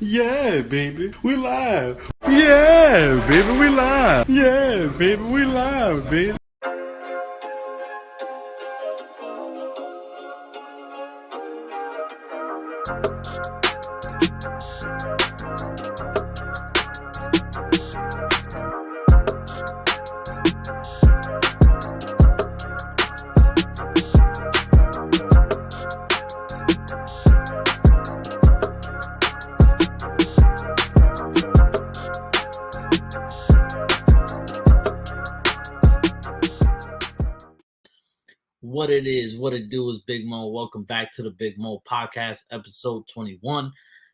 Yeah, baby, we live. Yeah, baby, we live. Yeah, baby, we live, baby. What it is, what it do is Big Mo. Welcome back to the Big Mo Podcast, episode 21.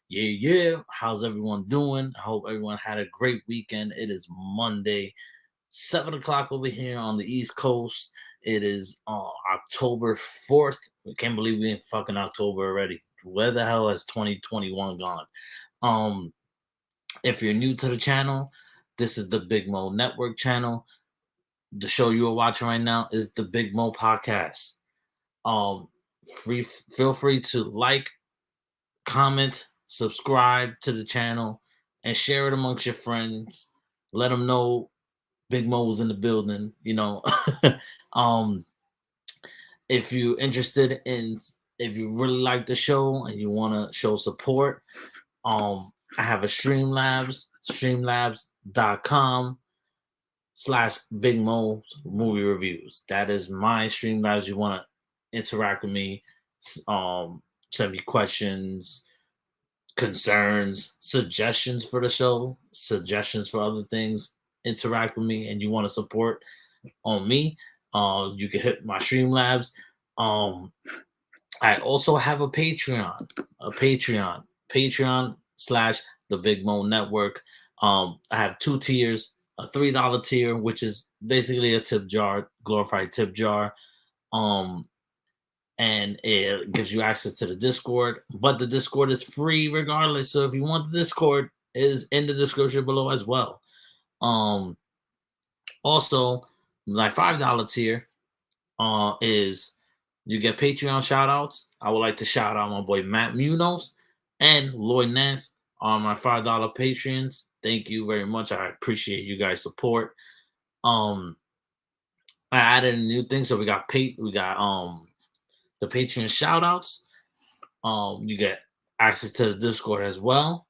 Yeah. How's everyone doing? I hope everyone had a great weekend. It is Monday, 7 o'clock over here on the East Coast. It is October 4th. I can't believe we in fucking October already. Where the hell has 2021 gone? If you're new to the channel, this is the Big Mo Network channel. The show you are watching right now is the Big Mo Podcast. Feel free to like, comment, subscribe to the channel, and share it amongst your friends. Let them know Big Mo was in the building. If you're interested in, if you really like the show and you want to show support, I have a streamlabs.com/Big Mo's movie reviews. That is my Streamlabs. You want to interact with me, send me questions, concerns, suggestions for the show, suggestions for other things, interact with me, and you want to support on me, you can hit my Streamlabs. I also have a Patreon / the Big Mo Network. I have two tiers, a $3 tier, which is basically a tip jar, glorified tip jar. And it gives you access to the Discord, but the Discord is free regardless. So if you want the Discord, it is in the description below as well. Also, my $5 tier is you get Patreon shout outs. I would like to shout out my boy Matt Munoz and Lloyd Nance on my $5 Patreons. Thank you very much. I appreciate you guys' support. I added a new thing, so we got the Patreon shout outs. You get access to the Discord as well.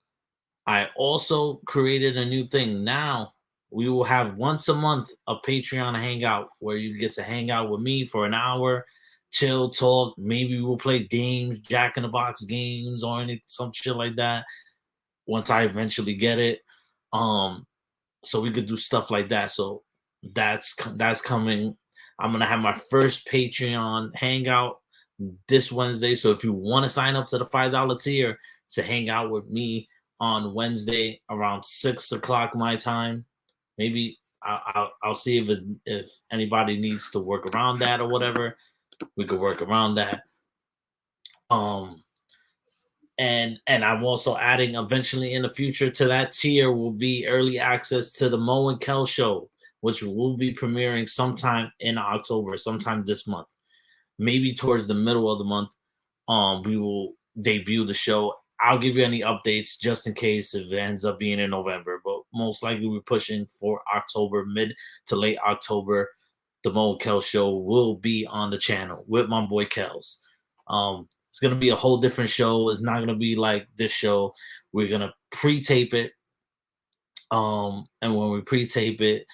I also created a new thing. Now we will have once a month a Patreon hangout where you get to hang out with me for an hour, chill, talk. Maybe we'll play games, Jack in the Box games, or some shit like that. Once I eventually get it, so we could do stuff like that. So that's coming. I'm gonna have my first Patreon hangout this Wednesday. So if you want to sign up to the $5 tier to hang out with me on Wednesday around 6 o'clock my time, maybe I'll see if anybody needs to work around that or whatever. We could work around that. And I'm also adding eventually in the future to that tier will be early access to the Mo and Kel show, which will be premiering sometime in October, sometime this month. Maybe towards the middle of the month, we will debut the show. I'll give you any updates just in case if it ends up being in November, but most likely we're pushing for October, mid to late October. The Mo and Kel show will be on the channel with my boy Kels. It's gonna be a whole different show. It's not gonna be like this show. We're gonna pre-tape it. And when we pre-tape it,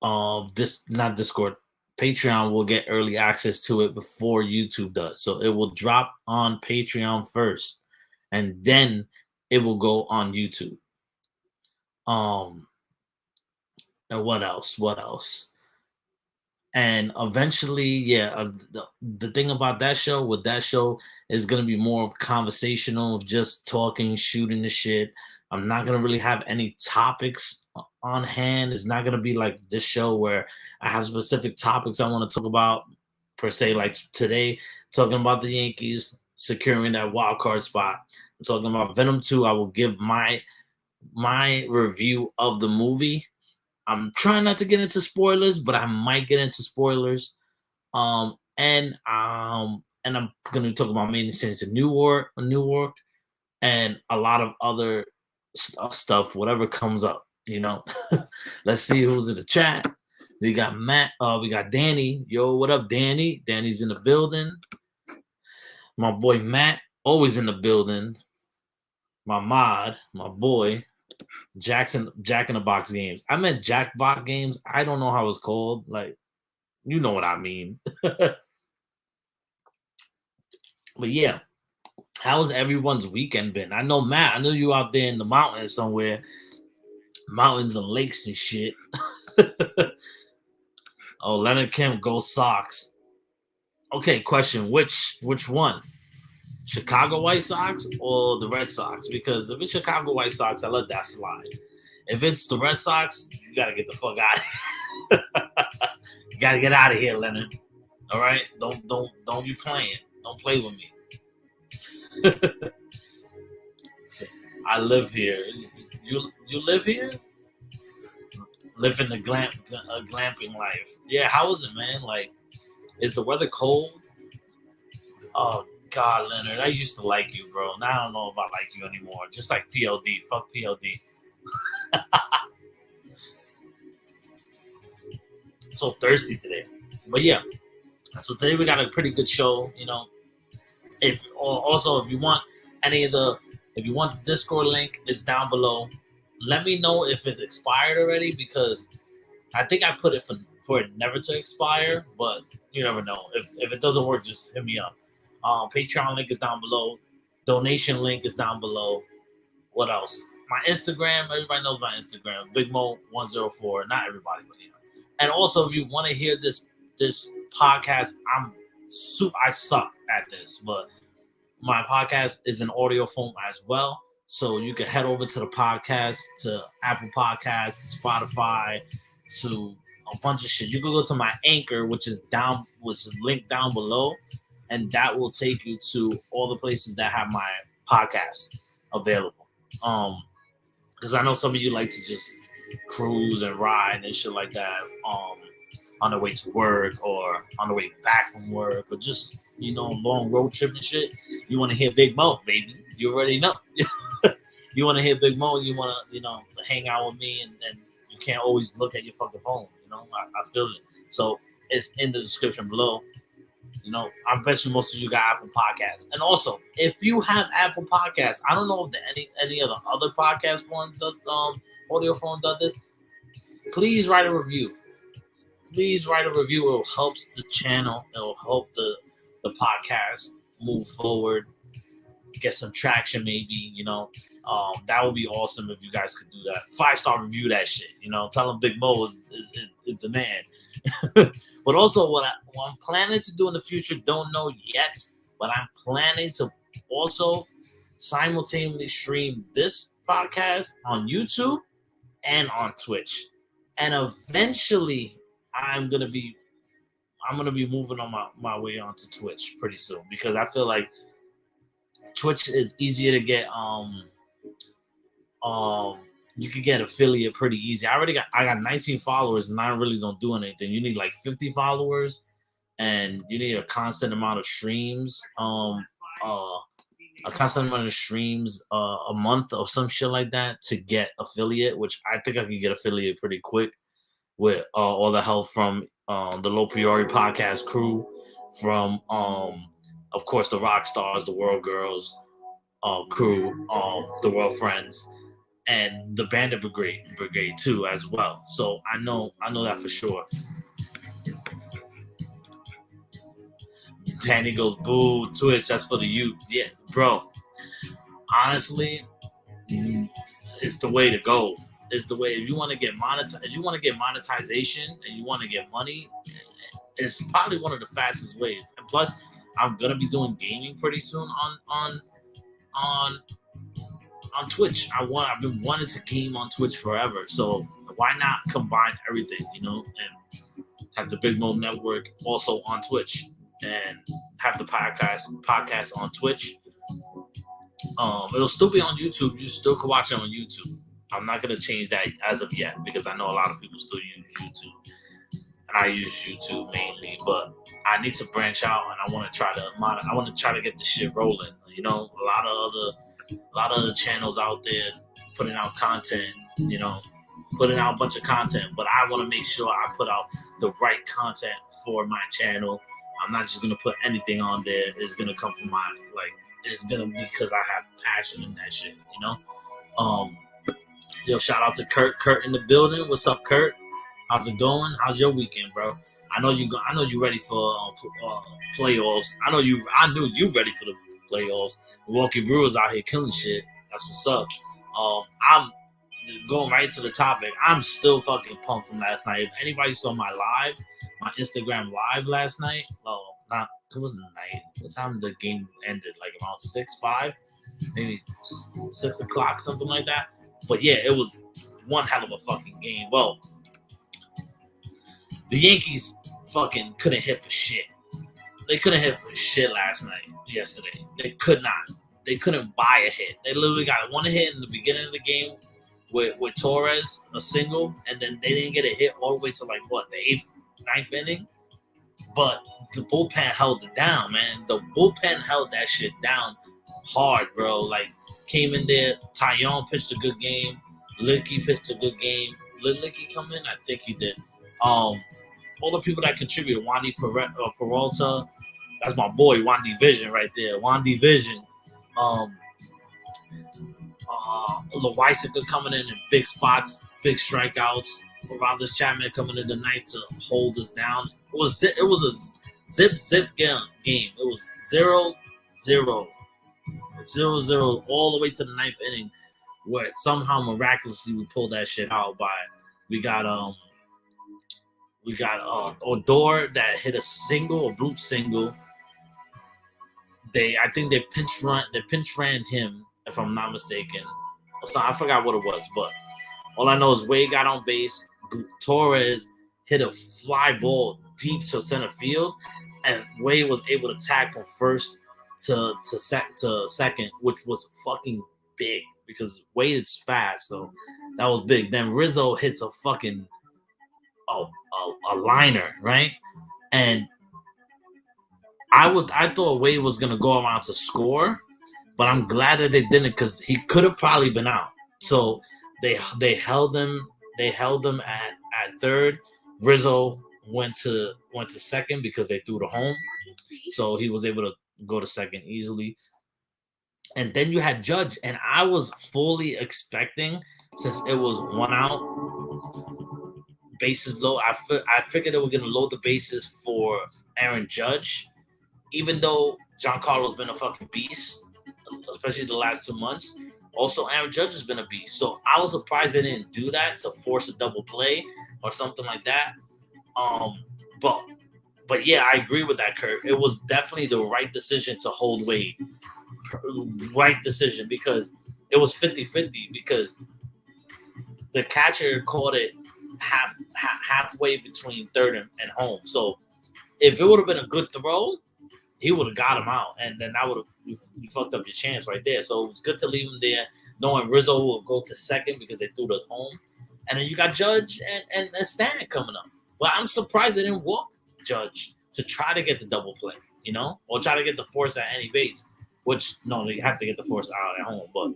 not Discord, Patreon will get early access to it before YouTube does. So it will drop on Patreon first, and then it will go on YouTube. And what else? And eventually, the thing about that show is gonna be more of conversational, just talking, shooting the shit. I'm not gonna really have any topics on hand. It's not gonna be like this show where I have specific topics I want to talk about per se. Like today, talking about the Yankees securing that wild card spot. I'm talking about Venom 2. I will give my review of the movie. I'm trying not to get into spoilers, but I might get into spoilers. And I'm gonna talk about mainly since Newark. and a lot of other stuff, whatever comes up, Let's see who's in the chat. We got Matt. We got Danny. Yo, what up, Danny? Danny's in the building. My boy Matt, always in the building. My mod, my boy, Jack in the Box games. I meant Jackbox games. I don't know how it's called. Like, you know what I mean. But yeah, how's everyone's weekend been? I know Matt. I know you out there in the mountains somewhere, mountains and lakes and shit. Oh, Leonard Kim, go Sox. Okay, question: which one? Chicago White Sox or the Red Sox? Because if it's Chicago White Sox, I let that slide. If it's the Red Sox, you gotta get the fuck out of here. You gotta get out of here, Leonard. All right, don't be playing. Don't play with me. I live here. You live here? Living the glamping life. Yeah, how is it, man? Like, is the weather cold? Oh God, Leonard, I used to like you, bro. Now I don't know if I like you anymore. Just like PLD. Fuck PLD. I'm so thirsty today. But yeah. So today we got a pretty good show, If you want if you want the Discord link, it's down below. Let me know if it's expired already, because I think I put it for it never to expire, but you never know. If it doesn't work, just hit me up. Patreon link is down below. Donation link is down below. What else? My Instagram, everybody knows my Instagram, BigMo104. Not everybody, but And also, if you want to hear this podcast, I suck at this, but my podcast is in audio form as well. So you can head over to the podcast, to Apple Podcasts, Spotify, to a bunch of shit. You can go to my Anchor, which is linked down below, and that will take you to all the places that have my podcast available. Because I know some of you like to just cruise and ride and shit like that. On the way to work or on the way back from work, or just, long road trip and shit. You want to hear Big Mo, baby. You already know. You want to hear Big Mo, you want to, hang out with me, and you can't always look at your fucking phone. I feel it. So it's in the description below. I bet you most of you got Apple Podcasts. And also, if you have Apple Podcasts, I don't know if any of the other podcast forms, audio form does this. Please write a review. Please write a review. It will help the channel. It will help the podcast move forward, get some traction, maybe. That would be awesome if you guys could do that. 5-star review that shit. Tell them Big Mo is the man. But also, what I'm planning to do in the future, don't know yet, but I'm planning to also simultaneously stream this podcast on YouTube and on Twitch, and eventually I'm gonna be moving on my way onto Twitch pretty soon, because I feel like Twitch is easier to get. You can get affiliate pretty easy. I got 19 followers, and I really don't do anything. You need like 50 followers, and you need a constant amount of streams. A constant amount of streams a month or some shit like that to get affiliate, which I think I can get affiliate pretty quick with all the help from the Low Priori podcast crew, from of course the Rock Stars, the World Girls crew, the World Friends, and the Bandit Brigade too as well. So I know that for sure. Danny goes, boo, Twitch, that's for the youth. Yeah, bro. Honestly, it's the way to go. It's the way. If you want to get monetization and you want to get money, it's probably one of the fastest ways. And plus, I'm gonna be doing gaming pretty soon on Twitch. I've been wanting to game on Twitch forever. So why not combine everything, and have the Big Mo Network also on Twitch, and have the podcast on Twitch. It'll still be on YouTube. You still can watch it on YouTube. I'm not gonna change that as of yet, because I know a lot of people still use YouTube, and I use YouTube mainly. But I need to branch out, and I want to try to get this shit rolling. A lot of other A lot of the channels out there putting out content, putting out a bunch of content, but I want to make sure I put out the right content for my channel. I'm not just gonna put anything on there. It's gonna come from it's gonna be because I have passion in that shit, Shout out to Kurt. Kurt in the building. What's up, Kurt? How's it going? How's your weekend, bro? I know you ready for playoffs. I knew you ready for the playoffs. Milwaukee Brewers out here killing shit. That's what's up. I'm going right to the topic. I'm still fucking pumped from last night. If anybody saw my Instagram live last night, it wasn't night. What time the game ended? Like around 6-5, maybe 6 o'clock, something like that. But yeah, it was one hell of a fucking game. Well, the Yankees fucking couldn't hit for shit. They couldn't hit for shit yesterday. They could not. They couldn't buy a hit. They literally got one hit in the beginning of the game with Torres, a single, and then they didn't get a hit all the way to the 8th, 9th inning. But the bullpen held it down, man. The bullpen held that shit down hard, bro. Came in there. Taillon pitched a good game. Licky pitched a good game. Did Licky come in? I think he did. All the people that contributed, Wandy Peralta, that's my boy, Wandy Vision right there. Wandy Vision. Loisaca coming in big spots, big strikeouts. Arounders Chapman coming in the ninth to hold us down. It was a zip game. It was 0-0 all the way to the ninth inning, where somehow miraculously we pulled that shit out by we got Odor that hit a blue single. I think they pinch ran him, if I'm not mistaken. So I forgot what it was, but all I know is Wade got on base. Torres hit a fly ball deep to center field, and Wade was able to tag from first to second, which was fucking big because Wade is fast, so that was big. Then Rizzo hits a fucking a liner, right? And I thought Wade was gonna go around to score, but I'm glad that they didn't because he could have probably been out. So they held him at third. Rizzo went to second because they threw the home, so he was able to go to second easily. And then you had Judge, and I was fully expecting, since it was 1 out, bases low. I figured they were gonna load the bases for Aaron Judge, even though Giancarlo's been a fucking beast, especially the last 2 months. Also, Aaron Judge has been a beast. So I was surprised they didn't do that to force a double play or something like that. But yeah, I agree with that, Kurt. It was definitely the right decision to hold Wade. Right decision, because it was 50-50 because the catcher caught it halfway between third and home. So if it would have been a good throw, he would have got him out, and then that would have you fucked up your chance right there. So it was good to leave him there, knowing Rizzo will go to second because they threw the home, and then you got Judge and Stan coming up. Well, I'm surprised they didn't walk Judge to try to get the double play, or try to get the force at any base. Which no, they have to get the force out at home, but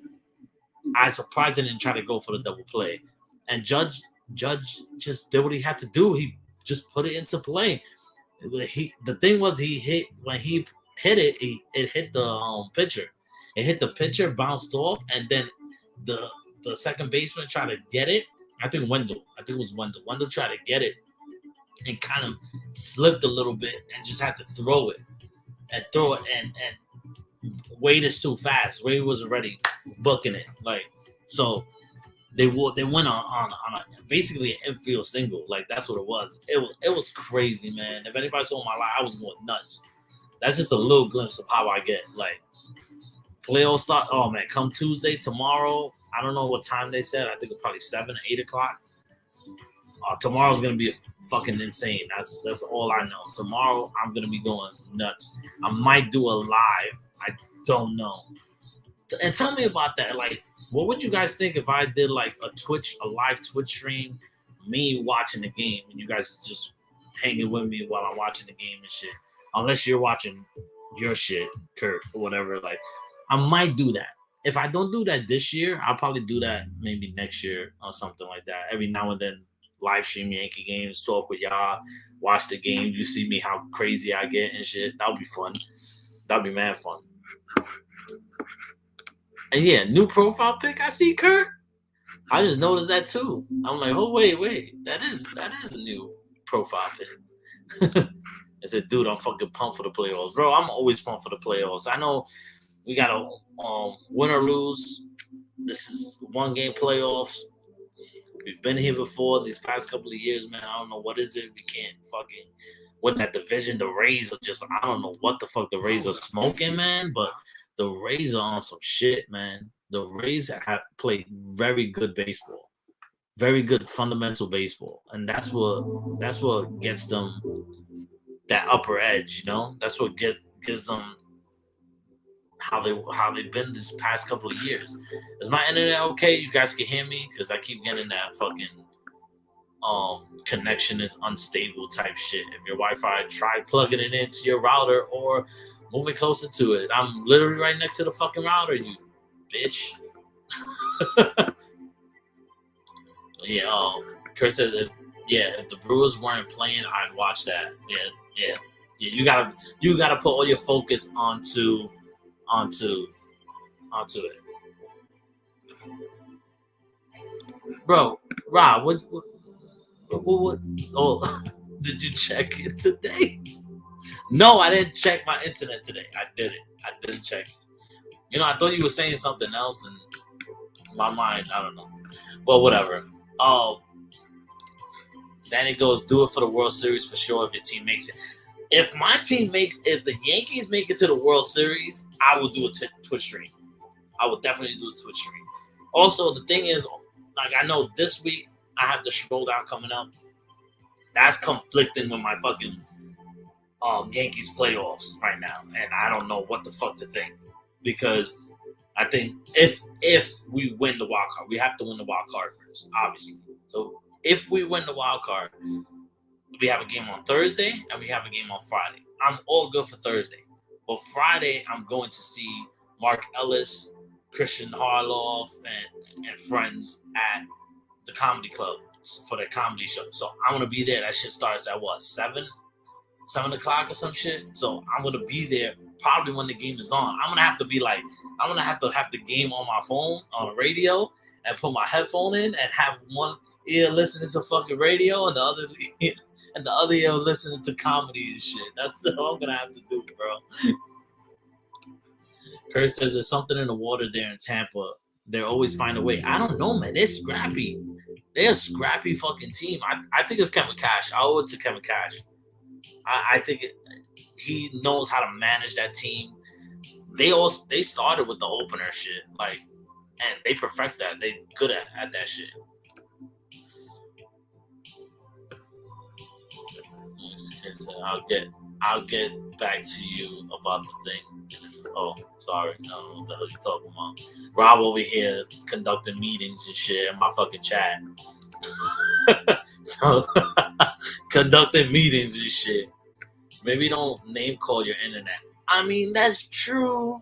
I'm surprised they didn't try to go for the double play. And Judge just did what he had to do. He just put it into play. The thing was, when he hit it, it hit the pitcher. It hit the pitcher, bounced off, and then the second baseman tried to get it. I think it was Wendell. Wendell tried to get it and kind of slipped a little bit and just had to throw it. And Wade is too fast. Wade was already booking it. So they went on basically an infield single. That's what it was. It was crazy, man. If anybody saw my life, I was going nuts. That's just a little glimpse of how I get. Playoff start. Oh man, come Tuesday, tomorrow. I don't know what time they said. I think it's probably 7, 8 o'clock. Tomorrow's gonna be fucking insane. That's all I know. Tomorrow I'm gonna be going nuts. I might do a live. I don't know. And tell me about that. What would you guys think if I did a live Twitch stream, me watching the game, and you guys just hanging with me while I'm watching the game and shit? Unless you're watching your shit, Kurt, or whatever. I might do that. if I don't do that this year, I'll probably do that maybe next year or something like that. Every now and then, live stream Yankee games, talk with y'all, watch the game. You see me how crazy I get and shit. That'll be fun. That'll be mad fun. And yeah, new profile pic. I see Kurt. I just noticed that too. I'm like, oh wait, that is a new profile pic. I said, dude, I'm fucking pumped for the playoffs, bro. I'm always pumped for the playoffs. I know we gotta win or lose. This is 1-game playoffs. We've been here before these past couple of years, man. I don't know what is it. We can't fucking win that division. The Rays are just, I don't know what the fuck the Rays are smoking, man. But the Rays are on some shit, man. The Rays have played very good baseball, very good fundamental baseball, and that's what gets them that upper edge. You know, that's what gives them how they've been this past couple of years. Is my internet okay? You guys can hear me because I keep getting that fucking connection is unstable type shit. If your Wi-Fi, try plugging it into your router or moving closer to it. I'm literally right next to the fucking router, you bitch. Yeah, Chris said that, if the Brewers weren't playing, I'd watch that. Yeah. You gotta put all your focus onto it. Bro, Rob, what oh, did you check it today? No, I didn't check my internet today. I didn't check. You know, I thought you were saying something else, and my mind, I don't know. Well, whatever. Then it goes, do it for the World Series for sure if your team makes it. If the Yankees make it to the World Series, I will do a Twitch stream. I will definitely do a Twitch stream. Also, the thing is, like, I know this week I have the Showdown coming up. That's conflicting with my fucking Yankees playoffs right now, and I don't know what the fuck to think, because I think if we win the wild card, we have to win the wild card first, obviously. So if we win the wild card, we have a game on Thursday and we have a game on Friday. I'm all good for Thursday, but Friday I'm going to see Mark Ellis, Christian Harloff, and friends at the comedy club for their comedy show. So I'm gonna be there. That shit starts at what, 7 o'clock or some shit. So I'm gonna be there probably when the game is on. I'm gonna have to have the game on my phone on the radio and put my headphone in and have one ear listening to fucking radio and the other ear listening to comedy and shit. That's all I'm gonna have to do, bro. Kurt says there's something in the water there in Tampa. They always find a way. I don't know, man. They're scrappy. They're a scrappy fucking team. I think it's Kevin Cash. I owe it to Kevin Cash. I think he knows how to manage that team. They started with the opener shit, like, and they perfect that. They good at that shit. I'll get back to you about the thing. Oh, sorry. I don't know what the hell you're talking about. Rob over here conducting meetings and shit in my fucking chat. So, conducting meetings and shit. Maybe don't name call your internet. I mean, that's true.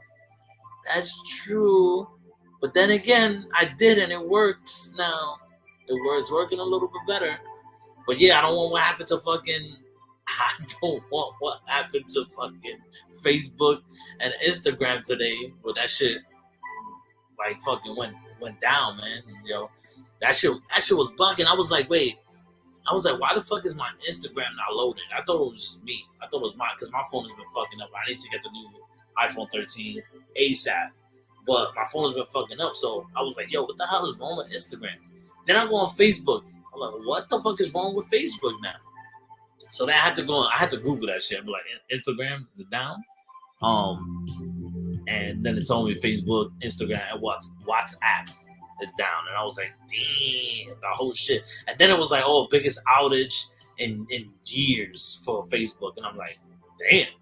That's true. But then again, I did and it works now. It's working a little bit better. But yeah, I don't want what happened to fucking Facebook and Instagram today. But that shit like fucking went down, man. Yo, that shit was bugging. I was like, why the fuck is my Instagram not loading? I thought it was just me. I thought it was mine because my phone has been fucking up. I need to get the new iPhone 13 ASAP. But my phone has been fucking up. So I was like, yo, what the hell is wrong with Instagram? Then I go on Facebook. I'm like, what the fuck is wrong with Facebook now? So then I had to Google that shit. I'm like, Instagram, is it down? And then it told me Facebook, Instagram, and WhatsApp is down. And I was like, damn, the whole shit. And then it was like, oh, biggest outage in years for Facebook. And I'm like, damn,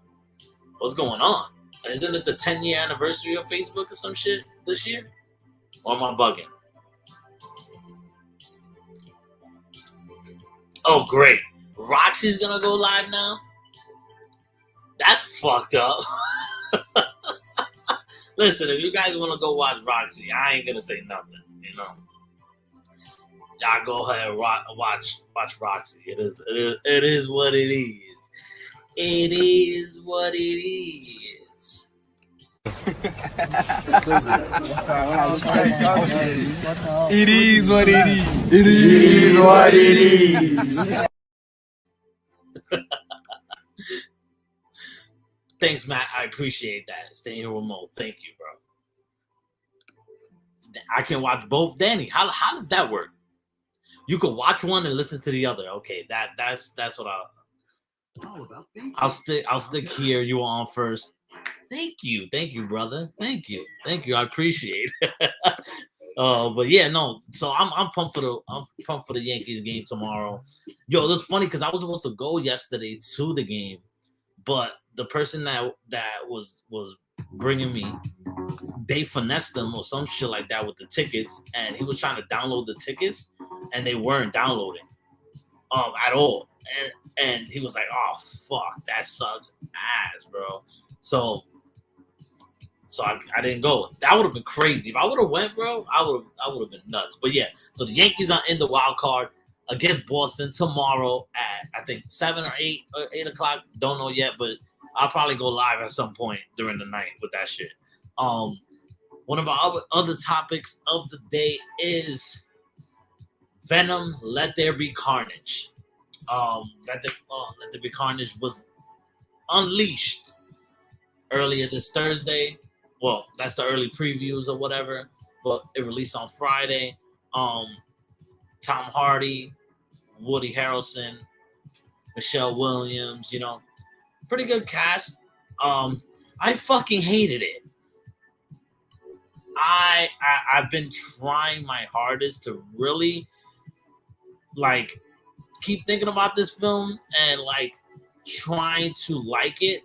what's going on? Isn't it the 10-year anniversary of Facebook or some shit this year? Or am I bugging? Oh, great. Roxy's gonna go live now? That's fucked up. Listen, if you guys want to go watch Roxy, I ain't gonna say nothing. You know, y'all go ahead and watch Roxy. It is what it is. It is what it is. It is what it is. It is what it is. Thanks, Matt. I appreciate that. Staying remote. Thank you, bro. I can watch both. Danny, how does that work? You can watch one and listen to the other. Okay, that's what I'll stick here. You on first. Thank you, brother. Thank you. I appreciate it. But yeah, no. So I'm pumped for the Yankees game tomorrow. Yo, that's funny because I was supposed to go yesterday to the game, but the person that was bringing me, they finessed them or some shit like that with the tickets, and he was trying to download the tickets, and they weren't downloading at all. And he was like, "Oh fuck, that sucks ass, bro." So I didn't go. That would have been crazy if I would have went, bro. I would have been nuts. But yeah, so the Yankees are in the wild card against Boston tomorrow at I think 7 or 8 o'clock. Don't know yet, but I'll probably go live at some point during the night with that shit. One of our other topics of the day is Venom. Let There Be Carnage. Let There Be Carnage was unleashed earlier this Thursday. Well, that's the early previews or whatever, but it released on Friday. Tom Hardy, Woody Harrelson, Michelle Williams, pretty good cast. I fucking hated it. I've been trying my hardest to really keep thinking about this film and trying to like it,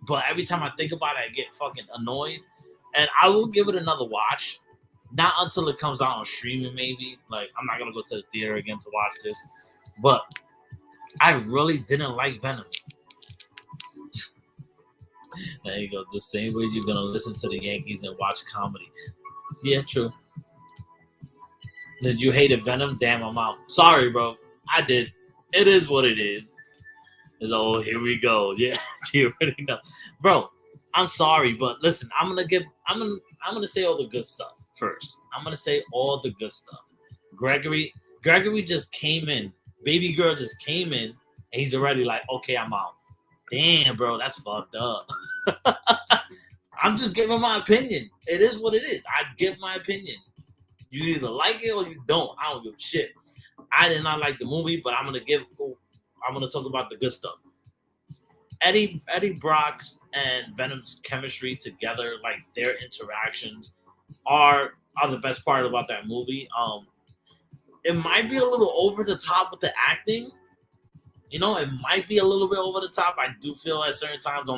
but every time I think about it, I get fucking annoyed. And I will give it another watch, not until it comes out on streaming. Maybe I'm not gonna go to the theater again to watch this, but I really didn't like Venom. There you go. The same way you're gonna listen to the Yankees and watch comedy. Yeah, true. Then you hated Venom? Damn, I'm out. Sorry, bro. I did. It is what it is. Oh, here we go. Yeah, you already know, bro. I'm sorry, but listen. I'm gonna say all the good stuff first. I'm gonna say all the good stuff. Gregory just came in. Baby girl just came in, and he's already like, okay, I'm out. Damn, bro, that's fucked up. I'm just giving my opinion. It is what it is. I give my opinion. You either like it or you don't. I don't give a shit. I did not like the movie, but I'm gonna talk about the good stuff. Eddie Brock's and Venom's chemistry together, their interactions, are the best part about that movie. It might be a little over the top with the acting. It might be a little bit over the top. I do feel at certain times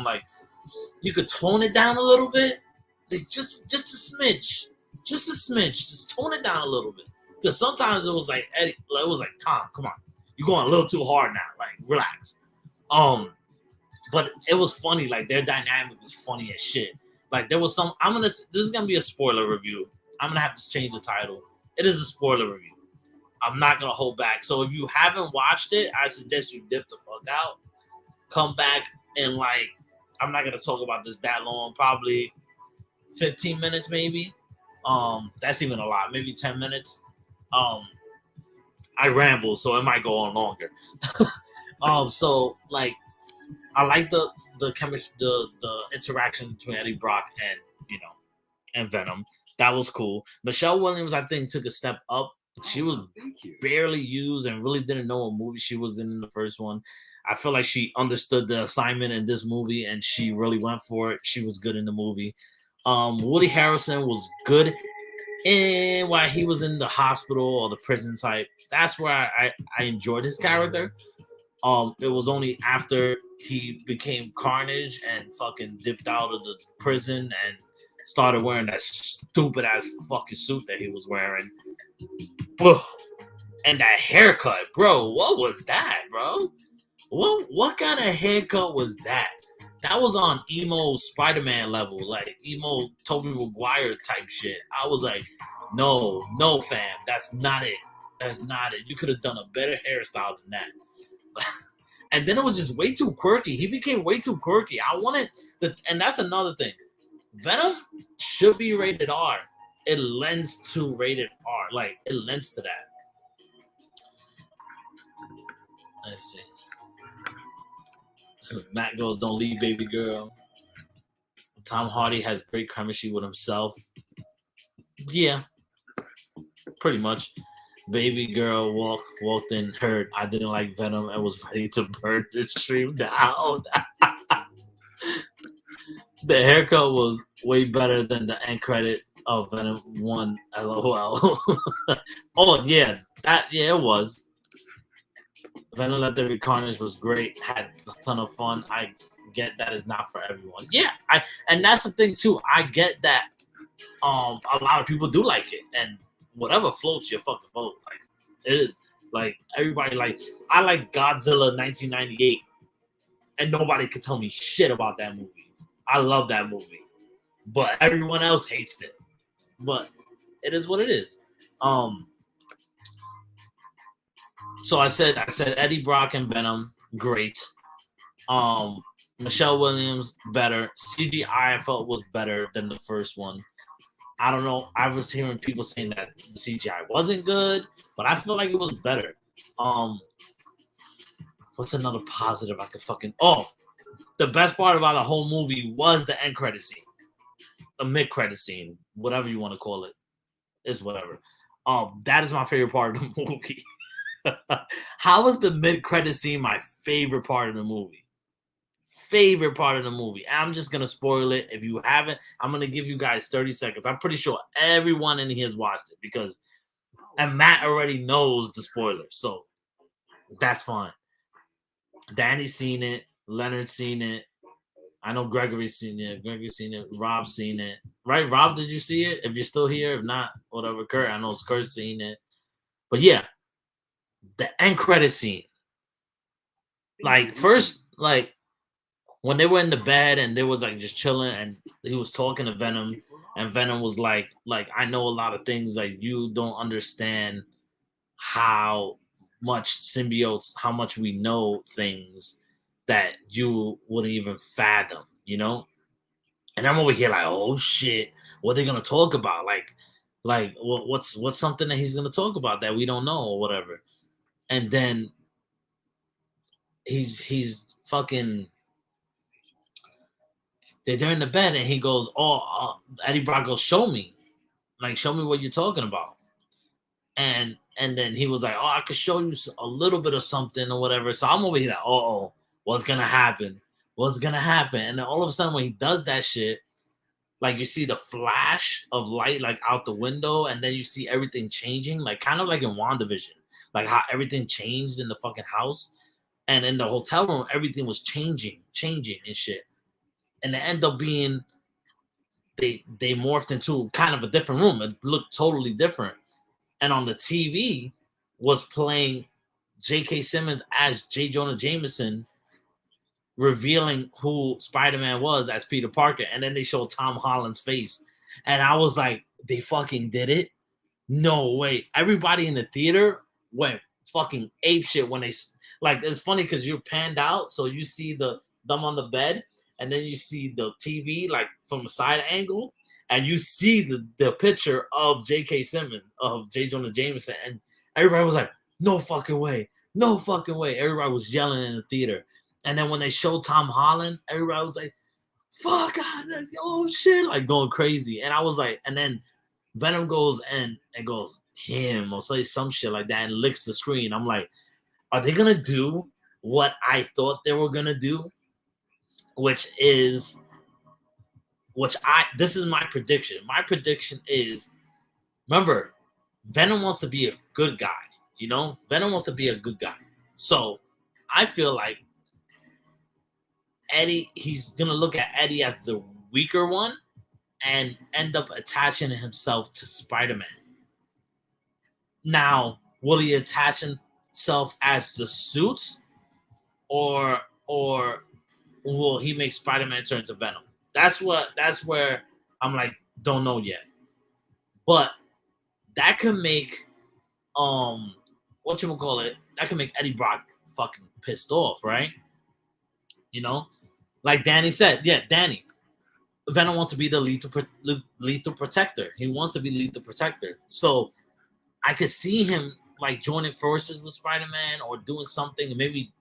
you could tone it down a little bit. Just a smidge. Just tone it down a little bit. Because sometimes it was like Eddie, it was like, Tom, come on. You're going a little too hard now. Relax. But it was funny. Their dynamic was funny as shit. There was some, this is going to be a spoiler review. I'm going to have to change the title. It is a spoiler review. I'm not going to hold back. So if you haven't watched it, I suggest you dip the fuck out. Come back and I'm not going to talk about this that long. Probably 15 minutes maybe. That's even a lot. Maybe 10 minutes. I ramble, so it might go on longer. So I like the chemistry, the interaction between Eddie Brock and Venom. That was cool. Michelle Williams, I think, took a step up. She was barely used and really didn't know what movie she was in the first one. I feel like she understood the assignment in this movie and she really went for it. She was good in the movie. Woody Harrelson was good while he was in the hospital or the prison type. That's where I enjoyed his character. It was only after he became Carnage and fucking dipped out of the prison and started wearing that stupid ass fucking suit that he was wearing. And that haircut, bro. What was that, bro? What kind of haircut was that? that was on emo Spider-Man level, like emo Tobey Maguire type shit. I was like, no, no, fam, that's not it. That's not it. You could have done a better hairstyle than that. And then it was just way too quirky. He became way too quirky. I wanted and that's another thing. Venom should be rated R. It lends to rated R. Like, it lends to that. Let's see. Matt goes, don't leave, baby girl. Tom Hardy has great chemistry with himself. Yeah, pretty much. Baby girl walked in, heard I didn't like Venom and was ready to burn the stream down. The haircut was way better than the end credit of Venom 1. LOL. Oh yeah, it was. Venom Let There Be Carnage was great. Had a ton of fun. I get that is not for everyone. Yeah, and that's the thing too. I get that. A lot of people do like it, and whatever floats your fucking boat. Like it is. Like everybody like. I like Godzilla 1998, and nobody could tell me shit about that movie. I love that movie, but everyone else hates it. But it is what it is. So I said Eddie Brock and Venom, great. Michelle Williams, better. CGI I felt was better than the first one. I don't know. I was hearing people saying that the CGI wasn't good, but I feel like it was better. What's another positive I could fucking... Oh, the best part about the whole movie was the end credit scene. The mid-credit scene. Whatever you want to call it. Is whatever. That is my favorite part of the movie. How is the mid-credit scene my favorite part of the movie? Favorite part of the movie. I'm just gonna spoil it. If you haven't, I'm gonna give you guys 30 seconds. I'm pretty sure everyone in here has watched it because, and Matt already knows the spoilers, so that's fine. Danny's seen it. Leonard's seen it. I know Gregory's seen it. Rob's seen it. Right, Rob? Did you see it? If you're still here, if not, whatever. Kurt, I know Kurt's seen it. But yeah, the end credit scene. Like first, like when they were in the bed and they were like just chilling, and he was talking to Venom, and Venom was like I know a lot of things, like you don't understand how much symbiotes, how much we know things that you wouldn't even fathom, you know? And I'm over here like, oh shit, what are they gonna talk about? Like what's something that he's gonna talk about that we don't know or whatever? And then he's fucking. They're in the bed and he goes, Eddie Brock goes, show me what you're talking about. And then he was like, oh, I could show you a little bit of something or whatever. So I'm over here like, what's gonna happen? And then all of a sudden when he does that shit, like you see the flash of light like out the window, and then you see everything changing, like kind of like in WandaVision, like how everything changed in the fucking house, and in the hotel room everything was changing and shit. And it ended up being they morphed into kind of a different room. It looked totally different. And on the TV was playing J.K. Simmons as J. Jonah Jameson, revealing who Spider-Man was as Peter Parker. And then they showed Tom Holland's face. And I was like, they fucking did it? No way. Everybody in the theater went fucking apeshit when they... Like, it's funny because you're panned out, so you see them on the bed, and then you see the TV like from a side angle, and you see the picture of J.K. Simmons, of J. Jonah Jameson, and everybody was like, no fucking way. Everybody was yelling in the theater. And then when they showed Tom Holland, everybody was like, fuck, oh shit, like going crazy. And I was like, and then Venom goes and goes, him, or say some shit like that, and licks the screen. I'm like, are they gonna do what I thought they were gonna do? This is my prediction. My prediction is, remember, Venom wants to be a good guy, you know? Venom wants to be a good guy. So I feel like Eddie, he's gonna look at Eddie as the weaker one and end up attaching himself to Spider-Man. Now, will he attach himself as the suits or will he make Spider-Man turn to Venom? That's where I'm like, don't know yet. But that could make whatchamacallit, that can make Eddie Brock fucking pissed off, right? You know? Like Danny said, yeah, Danny. Venom wants to be the lethal protector. He wants to be lethal protector. So I could see him like joining forces with Spider-Man or doing something, maybe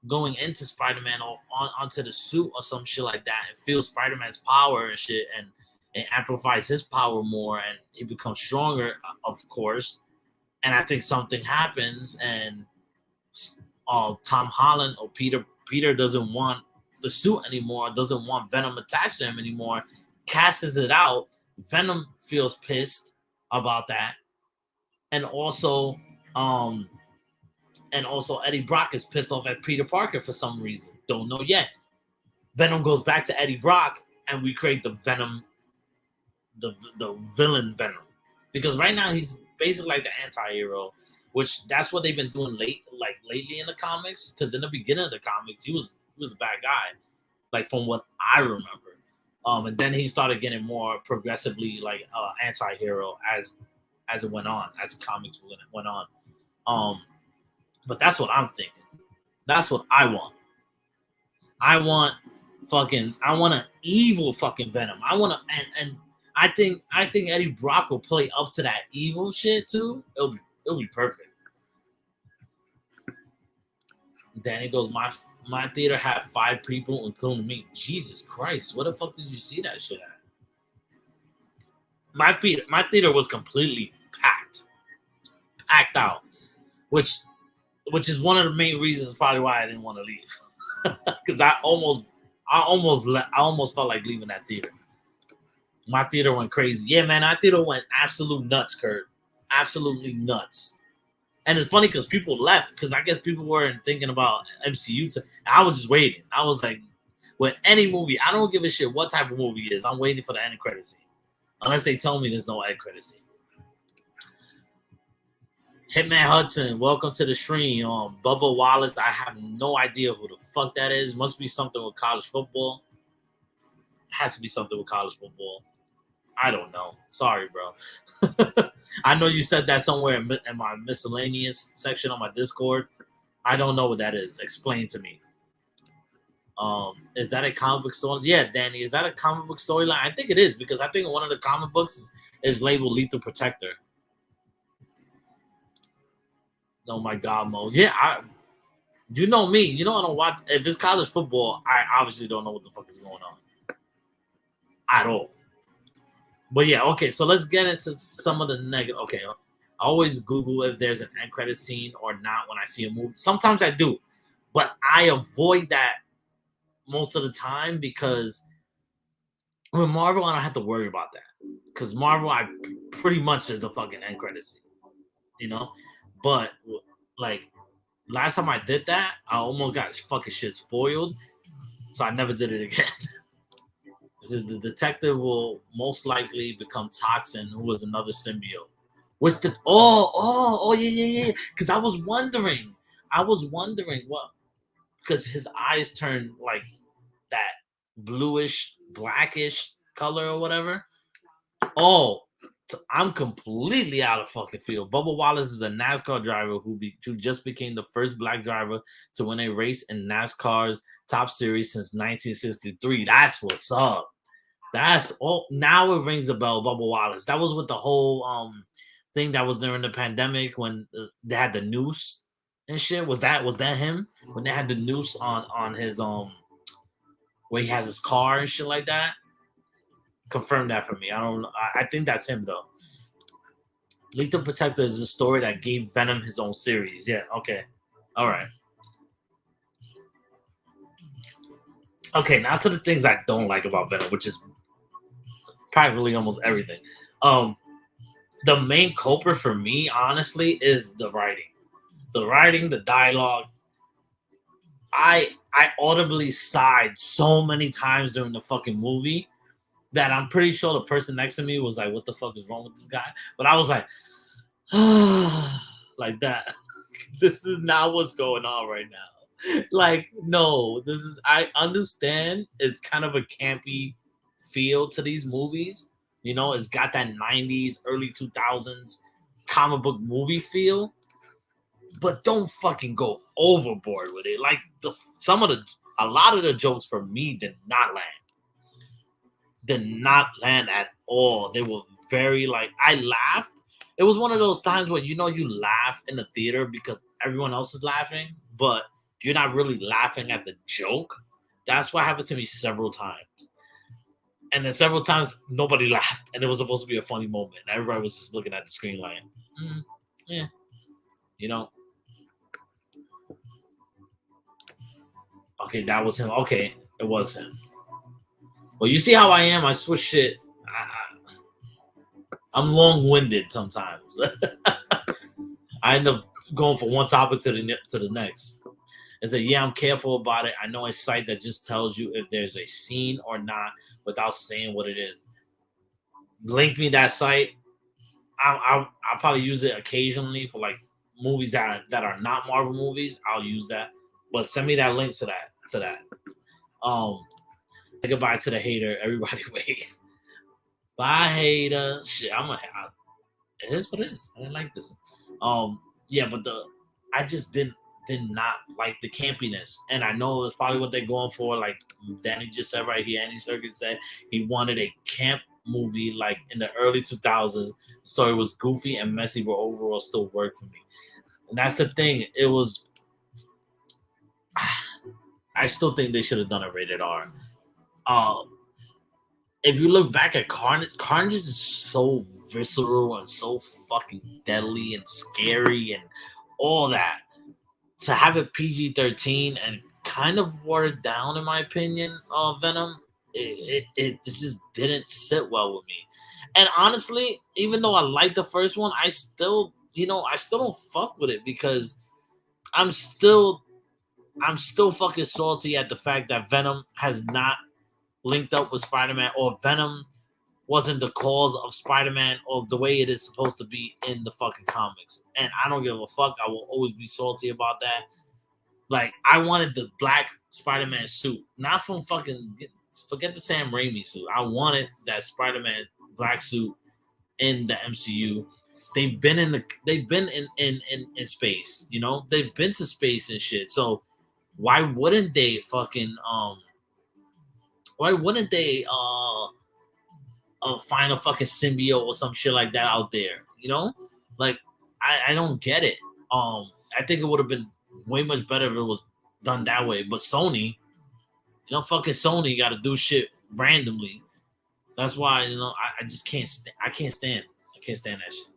going into Spider-Man or onto the suit or some shit like that, and feel Spider-Man's power and shit, and it amplifies his power more, and he becomes stronger, of course. And I think something happens, and Tom Holland or Peter doesn't want the suit anymore, doesn't want Venom attached to him anymore, casts it out. Venom feels pissed about that, and also Eddie Brock is pissed off at Peter Parker for some reason. Don't know yet. Venom goes back to Eddie Brock, and we create the Venom, the villain Venom, because right now he's basically like the anti-hero, which that's what they've been doing lately in the comics. Because in the beginning of the comics, he was a bad guy, like from what I remember. And then he started getting more progressively like anti-hero as it went on, as comics went on. But that's what I'm thinking. That's what I want. I want an evil fucking Venom. I want to, and I think Eddie Brock will play up to that evil shit too. It'll be perfect. Danny goes, my theater had 5 people, including me. Jesus Christ, what the fuck did you see that shit at? My theater was completely packed out, which is one of the main reasons probably why I didn't want to leave, because I almost felt like leaving that theater. My theater went crazy. Yeah, man, that theater went absolute nuts, Kurt. Absolutely nuts. And it's funny because people left because I guess people weren't thinking about MCU. I was just waiting. I was like, with any movie, I don't give a shit what type of movie it is. I'm waiting for the end credit scene. Unless they tell me there's no end credit scene. Hitman Hudson, welcome to the stream. Bubba Wallace, I have no idea who the fuck that is. Must be something with college football. Has to be something with college football. I don't know. Sorry, bro. I know you said that somewhere in my miscellaneous section on my Discord. I don't know what that is. Explain to me. Is that a comic book story? Yeah, Danny, is that a comic book storyline? I think it is, because I think one of the comic books is labeled Lethal Protector. Oh my God, Mo. Yeah, you know me. You know I don't watch. If it's college football, I obviously don't know what the fuck is going on at all. But yeah, okay. So let's get into some of the negative. Okay, I always Google if there's an end credit scene or not when I see a movie. Sometimes I do, but I avoid that most of the time because with Marvel, I don't have to worry about that. Because Marvel, I pretty much is a fucking end credit scene, you know. But like last time I did that, I almost got fucking shit spoiled, so I never did it again. The detective will most likely become Toxin, who is another symbiote. Which yeah. Because I was wondering what, because his eyes turn like that bluish, blackish color or whatever. Oh, I'm completely out of fucking field. Bubba Wallace is a NASCAR driver who just became the first black driver to win a race in NASCAR's top series since 1963. That's what's up. That's all. Now it rings a bell. Bubba Wallace. That was with the whole thing that was during the pandemic when they had the noose and shit. Was that him when they had the noose on his where he has his car and shit like that? Confirm that for me. I don't know. I think that's him though. Lethal Protector is a story that gave Venom his own series. Yeah. Okay. All right. Okay. Now to the things I don't like about Venom, which is practically almost everything. The main culprit for me, honestly, is the writing. The writing, the dialogue. I audibly sighed so many times during the fucking movie that I'm pretty sure the person next to me was like, what the fuck is wrong with this guy? But I was like, like that. This is not what's going on right now. Like, no, this is, I understand it's kind of a campy feel to these movies. You know, it's got that 90s, early 2000s comic book movie feel, but don't fucking go overboard with it. Like a lot of the jokes for me did not land at all. They were very like, I laughed. It was one of those times where you laugh in the theater because everyone else is laughing, but you're not really laughing at the joke. That's what happened to me several times. And then several times nobody laughed, and it was supposed to be a funny moment. Everybody was just looking at the screen like, yeah, you know. Okay, that was him. Okay, it was him. Well, you see how I am. I switch shit. I'm long-winded sometimes. I end up going from one topic to the next. And say, yeah, I'm careful about it. I know a site that just tells you if there's a scene or not without saying what it is. Link me that site. I'll probably use it occasionally for like movies that are not Marvel movies. I'll use that, but send me that link to that. Say goodbye to the hater. Everybody wave. Bye, hater. Shit, it is what it is. I didn't like this. Yeah, but I just did not like the campiness, and I know it's probably what they're going for. Like Danny just said right here, Andy Serkis said he wanted a camp movie like in the early 2000s. The story was goofy and messy, but overall still worked for me. And that's the thing. It was. I still think they should have done a rated R. If you look back at Carnage is so visceral and so fucking deadly and scary and all that. To have it PG-13 and kind of watered down, in my opinion, Venom, it just didn't sit well with me. And honestly, even though I like the first one, I still don't fuck with it because I'm still fucking salty at the fact that Venom has not linked up with Spider-Man, or Venom wasn't the cause of Spider-Man or the way it is supposed to be in the fucking comics. And I don't give a fuck. I will always be salty about that. Like, I wanted the black Spider-Man suit, not from forget the Sam Raimi suit. I wanted that Spider-Man black suit in the MCU. They've been in space, They've been to space and shit. So why wouldn't they find a fucking symbiote or some shit like that out there, Like, I don't get it. I think it would have been way much better if it was done that way. But Sony, fucking Sony got to do shit randomly. That's why, I just can't. I can't stand that shit.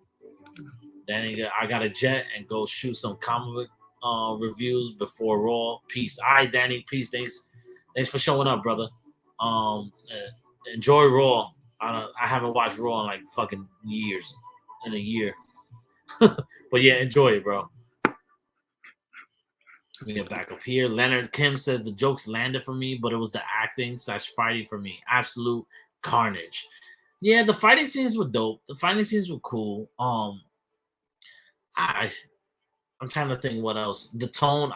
Then I got a jet and go shoot some comic reviews before Raw. Peace. All right, Danny. Peace. Thanks for showing up, brother. Enjoy Raw. I haven't watched Raw in like fucking years. In a year. But yeah, enjoy it, bro. Let me get back up here. Leonard Kim says the jokes landed for me, but it was the acting / fighting for me. Absolute carnage. Yeah, the fighting scenes were dope. The fighting scenes were cool. I'm trying to think what else. The tone,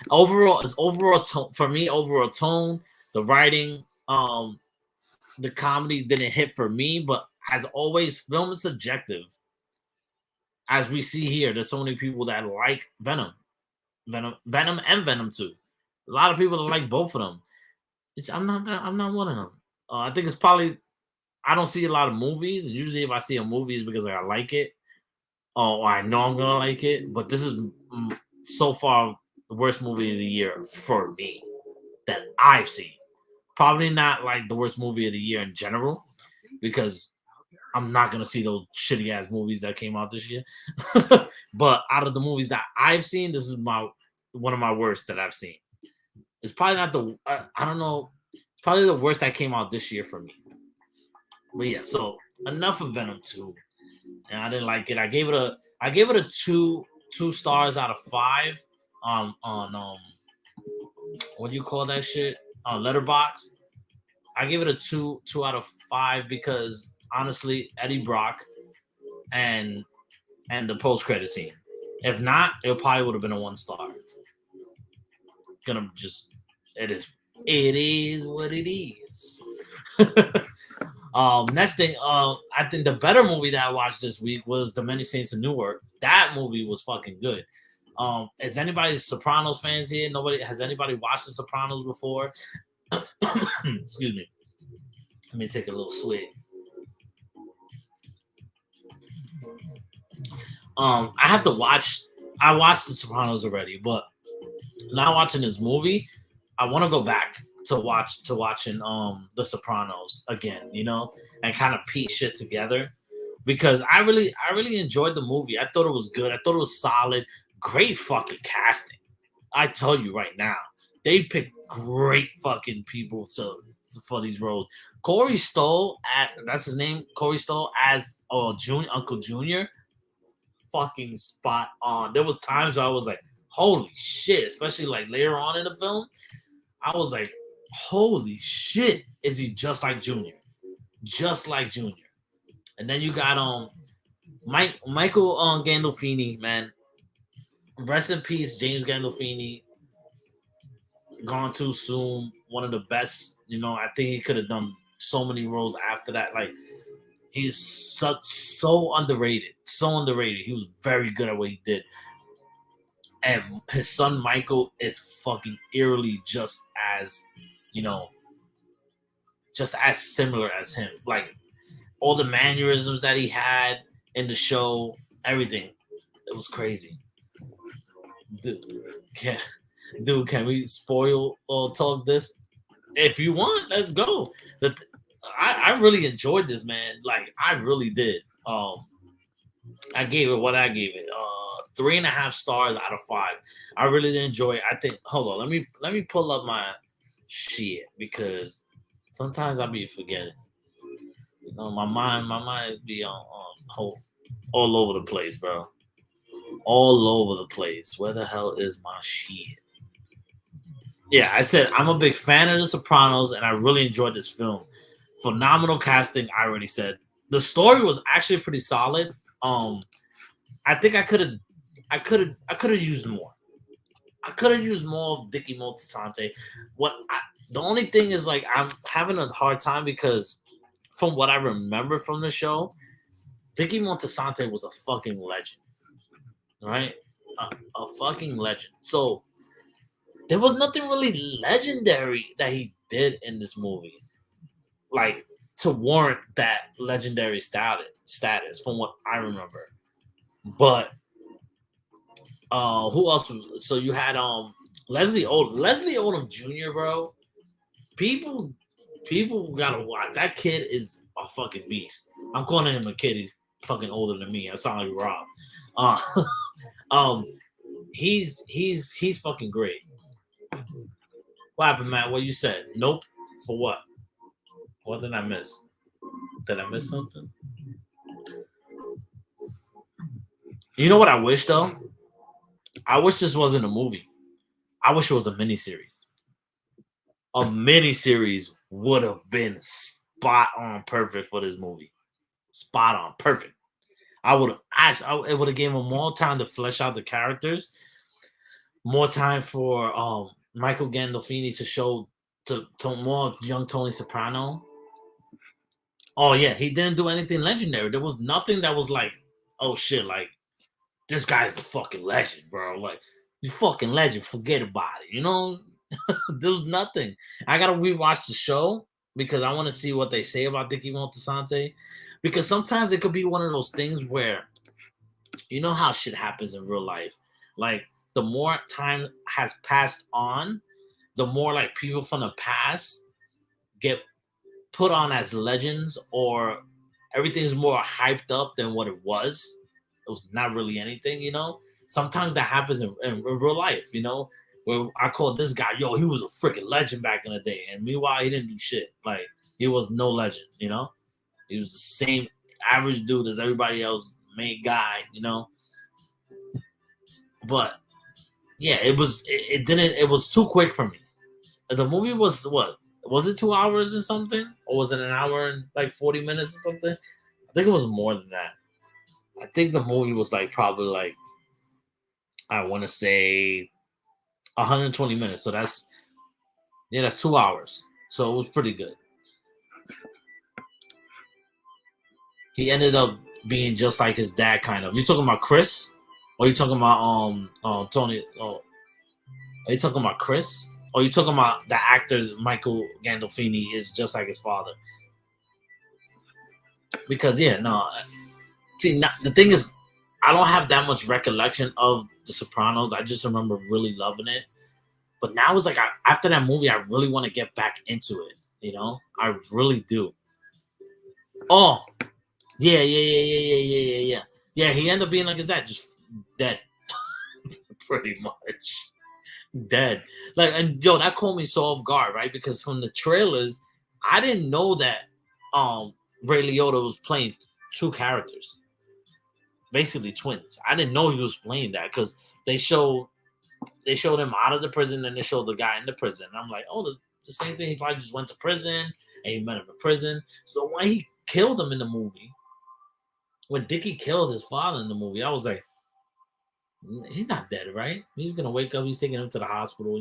overall tone for me. Overall tone, the writing, the comedy didn't hit for me. But as always, film is subjective. As we see here, there's so many people that like Venom and Venom 2. A lot of people that like both of them. I'm not one of them. I think it's probably, I don't see a lot of movies. Usually, if I see a movie, it's because I like it, or I know I'm gonna like it. But this is so far the worst movie of the year for me that I've seen. Probably not like the worst movie of the year in general, because I'm not gonna see those shitty ass movies that came out this year. But out of the movies that I've seen, this is one of my worst that I've seen. It's probably not I don't know. It's probably the worst that came out this year for me. But yeah, so enough of Venom 2. And I didn't like it. I gave it a 2 stars out of 5 on what do you call that shit? On Letterboxd. I gave it a 2 out of 5 because honestly, Eddie Brock and the post credit scene. If not, it probably would have been a 1 star. gonna just it is what it is. Next thing, I think the better movie that I watched this week was The Many Saints of Newark. That movie was fucking good. Is anybody Sopranos fans here? Has anybody watched The Sopranos before? Excuse me. Let me take a little swig. I have to watch. I watched The Sopranos already, but now watching this movie, I want to go back to watching The Sopranos again, and kind of piece shit together because I really enjoyed the movie. I thought it was good. I thought it was solid. Great fucking casting. I tell you right now, they picked great fucking people for these roles. Corey Stoll, that's his name. Corey Stoll as Uncle Junior. Fucking spot on. There was times where I was like, holy shit, especially like later on in the film. I was like, holy shit, is he just like Junior? Just like Junior. And then you got Michael Gandolfini, man. Rest in peace, James Gandolfini. Gone too soon. One of the best. I think he could have done so many roles after that. Like, he's so underrated. So underrated. He was very good at what he did. And his son Michael is fucking eerily just as similar as him. Like, all the mannerisms that he had in the show, everything. It was crazy. Dude, can we spoil or talk this? If you want, let's go. I really enjoyed this, man. Like, I really did. I gave it 3.5 stars out of 5. I really did enjoy it. I think. Hold on, let me pull up my shit because sometimes I be forgetting. My mind be on all over the place, bro. All over the place. Where the hell is my shit? Yeah, I said I'm a big fan of The Sopranos, and I really enjoyed this film. Phenomenal casting. I already said the story was actually pretty solid. I think I could have used more. I could have used more of Dickie Moltisanti. The only thing is, like, I'm having a hard time because from what I remember from the show, Dickie Moltisanti was a fucking legend, right? A fucking legend. So there was nothing really legendary that he did in this movie, like, to warrant that legendary status from what I remember. But who else? So you had Leslie Odom Jr., bro. People gotta watch. That kid is a fucking beast. I'm calling him a kid. He's fucking older than me. I sound like Rob. He's fucking great. What happened, Matt? What you said? Nope. For what? What did I miss? Did I miss something? You know what I wish, though? I wish this wasn't a movie. I wish it was a miniseries. A miniseries would have been spot on perfect for this movie. Spot on perfect. It would have given him more time to flesh out the characters, more time for Michael Gandolfini to show to more young Tony Soprano. Oh yeah, he didn't do anything legendary. There was nothing that was like, oh shit, like, this guy's the fucking legend, bro. Like, you fucking legend. Forget about it. There's nothing. I gotta rewatch the show because I want to see what they say about Dickie Moltisanti. Because sometimes it could be one of those things where, you know how shit happens in real life. Like, the more time has passed on, the more, like, people from the past get put on as legends, or everything's more hyped up than what it was. It was not really anything. Sometimes that happens in real life, where I call this guy, yo, he was a freaking legend back in the day. And meanwhile, he didn't do shit. Like, he was no legend, He was the same average dude as everybody else, main guy, But, yeah, it was too quick for me. The movie was, what? Was it 2 hours or something? Or was it an hour and, like, 40 minutes or something? I think it was more than that. I think the movie was, like, probably, like, I want to say 120 minutes. So that's 2 hours. So it was pretty good. He ended up being just like his dad, kind of. You talking about Chris, or you talking about Tony? Are you talking about Chris, or you talking about the actor Michael Gandolfini is just like his father? Because see, the thing is, I don't have that much recollection of The Sopranos. I just remember really loving it. But now it's like after that movie, I really want to get back into it. I really do. Oh, yeah. Yeah, he ended up being like his dad, just dead, pretty much dead. Like, and that caught me so off guard, right? Because from the trailers, I didn't know that Ray Liotta was playing two characters, basically twins. I didn't know he was playing that because they showed him out of the prison and they showed the guy in the prison. And I'm like, oh, the same thing. He probably just went to prison and he met him in prison. So when he killed him in the movie, when Dickie killed his father in the movie, I was like, he's not dead, right? He's gonna wake up. He's taking him to the hospital,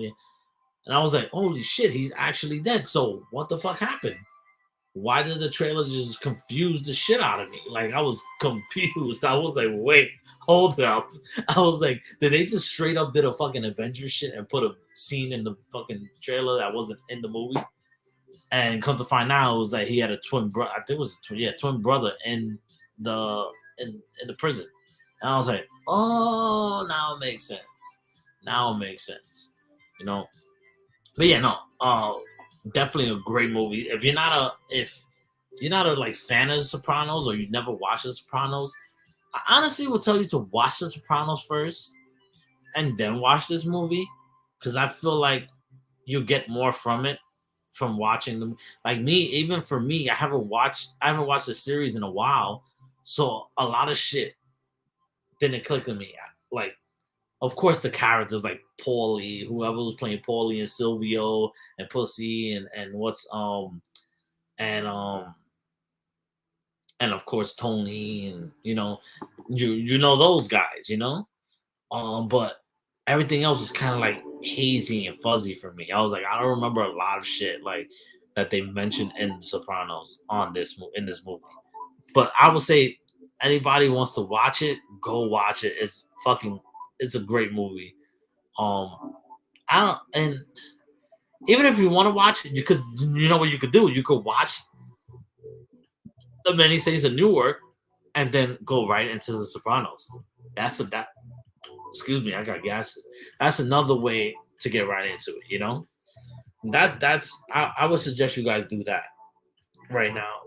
and I was like, holy shit, he's actually dead. So what the fuck happened? Why did the trailer just confuse the shit out of me? Like, I was confused. I was like, wait, hold up. I was like, did they just straight up did a fucking Avengers shit and put a scene in the fucking trailer that wasn't in the movie? And come to find out, it was like he had a twin brother. I think it was twin brother in the prison. And I was like, oh, now it makes sense. But yeah, no. Definitely a great movie. If you're not a like fan of The Sopranos or you never watched The Sopranos, I honestly will tell you to watch The Sopranos first and then watch this movie, because I feel like you'll get more from it from watching them. Like even for me, I haven't watched the series in a while, so a lot of shit didn't click with me. Like, of course, the characters like Paulie, whoever was playing Paulie, and Silvio and Pussy and and of course Tony, and you know those guys, but everything else was kind of like hazy and fuzzy for me. I was like, I don't remember a lot of shit like that they mentioned in The Sopranos in this movie. But I would say anybody wants to watch it, go watch it. It's a great movie. And even if you want to watch it, because you know what you could do, you could watch the Many Saints of Newark and then go right into The Sopranos. Excuse me, I got gases. That's another way to get right into it. I would suggest you guys do that right now.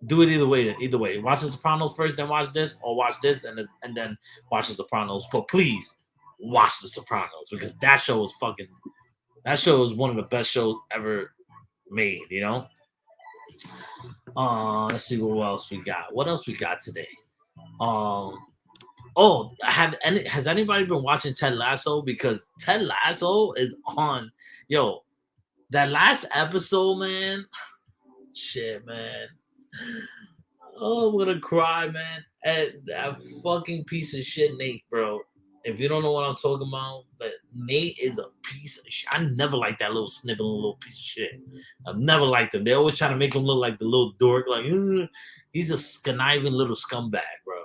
Do it either way. Either way, watch The Sopranos first, then watch this, or watch this and then watch The Sopranos. But please watch The Sopranos, because that show is one of the best shows ever made. Let's see what else we got. What else we got today? Has anybody been watching Ted Lasso? Because Ted Lasso is on. That last episode, man. Shit, man. Oh, I'm gonna cry, man. And that fucking piece of shit, Nate, bro. If you don't know what I'm talking about, but Nate is a piece of shit. I never liked that little sniveling little piece of shit. I've never liked him. They always try to make him look like the little dork. Like, he's a conniving little scumbag, bro.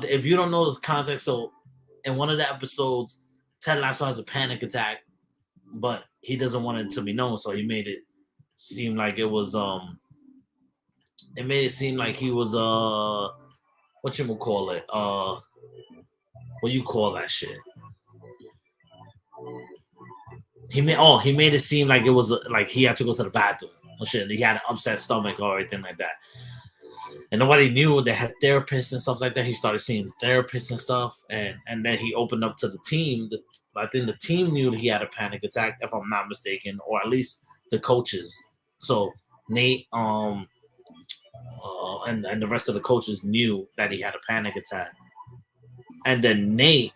If you don't know this context, so in one of the episodes, Ted Lasso has a panic attack, but he doesn't want it to be known, so he made it seem like it was It made it seem like he was what you call it? What you call that shit? He made it seem like it was like he had to go to the bathroom or shit. He had an upset stomach or anything like that. And nobody knew they had therapists and stuff like that. He started seeing therapists and stuff, and then he opened up to the team. I think the team knew that he had a panic attack, if I'm not mistaken, or at least the coaches. So Nate, and the rest of the coaches knew that he had a panic attack. And then Nate,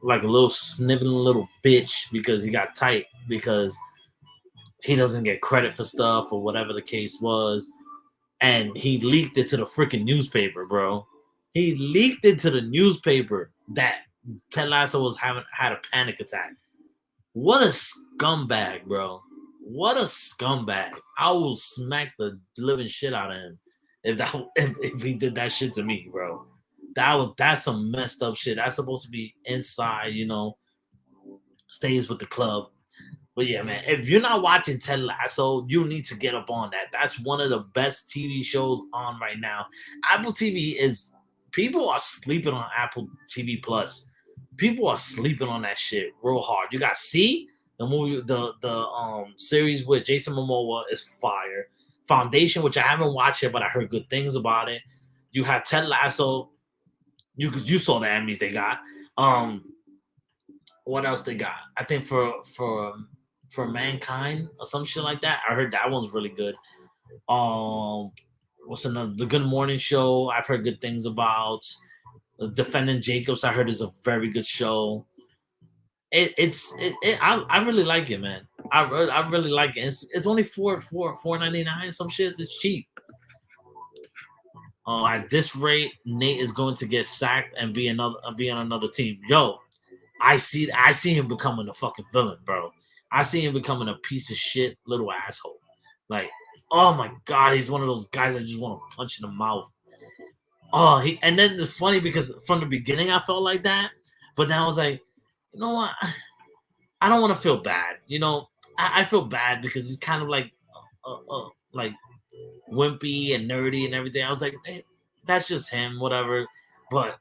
like a little sniveling little bitch, because he got tight because he doesn't get credit for stuff or whatever the case was. And he leaked it to the freaking newspaper, bro. He leaked it to the newspaper that Ted Lasso had a panic attack. What a scumbag, bro. What a scumbag. I will smack the living shit out of him if he did that shit to me, bro. That's some messed up shit. That's supposed to be inside, stays with the club. But yeah, man, if you're not watching Ted Lasso, you need to get up on that. That's one of the best TV shows on right now. Apple TV is people are sleeping on Apple TV Plus. People are sleeping on that shit real hard. You got C, the movie, the series with Jason Momoa is fire. Foundation, which I haven't watched yet, but I heard good things about it. You have Ted Lasso. You saw the Emmys they got. What else they got? I think for Mankind or some shit like that. I heard that one's really good. What's another? The Good Morning Show. I've heard good things about. Defending Jacobs. I heard is a very good show. I really like it, man. I really like it. It's only $4.99. Some shit. It's cheap. At this rate, Nate is going to get sacked and be on another team. Yo, I see him becoming a fucking villain, bro. I see him becoming a piece of shit little asshole. Like, oh my god, he's one of those guys I just want to punch in the mouth. And then it's funny because from the beginning I felt like that, but then I was like, you know what? I don't want to feel bad. I feel bad because he's kind of like wimpy and nerdy and everything. I was like, hey, that's just him, whatever. But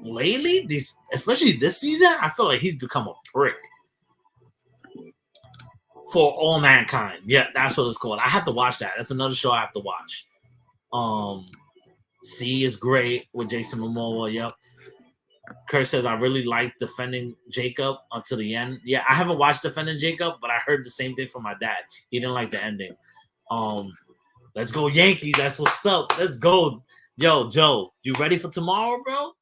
lately, especially this season, I feel like he's become a prick. For All Mankind. Yeah, that's what it's called. I have to watch that. That's another show I have to watch. C is great with Jason Momoa. Yep. Kurt says, I really like Defending Jacob until the end. Yeah, I haven't watched Defending Jacob, but I heard the same thing from my dad. He didn't like the ending. Let's go Yankees. That's what's up. Let's go. Yo, Joe, you ready for tomorrow, bro?